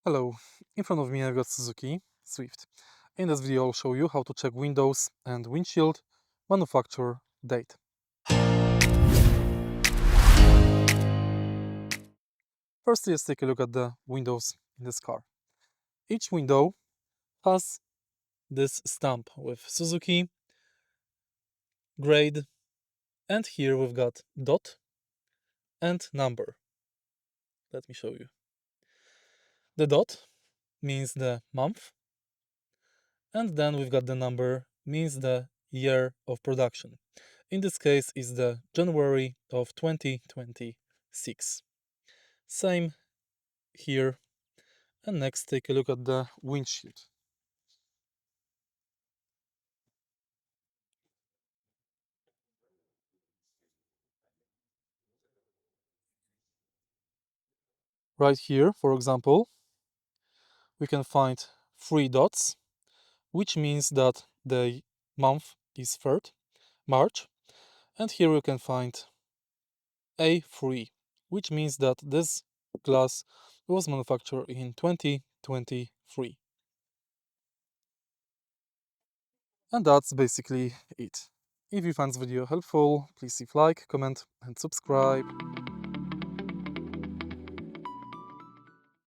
Hello, in front of me I've got Suzuki Swift. In this video I'll show you how to check Windows and windshield manufacturer date. First, let's take a look at the windows in this car. Each window has this stamp with Suzuki, grade, and here we've got dot and number. Let me show you. The dot means the month, and then we've got the number means the year of production. In this case is the January of 2026. Same here. And next take a look at the windshield. Right here, for example, we can find 3 dots, which means that the month is 3rd, March. And here we can find A3, which means that this glass was manufactured in 2023. And that's basically it. If you found this video helpful, please leave like, comment and subscribe.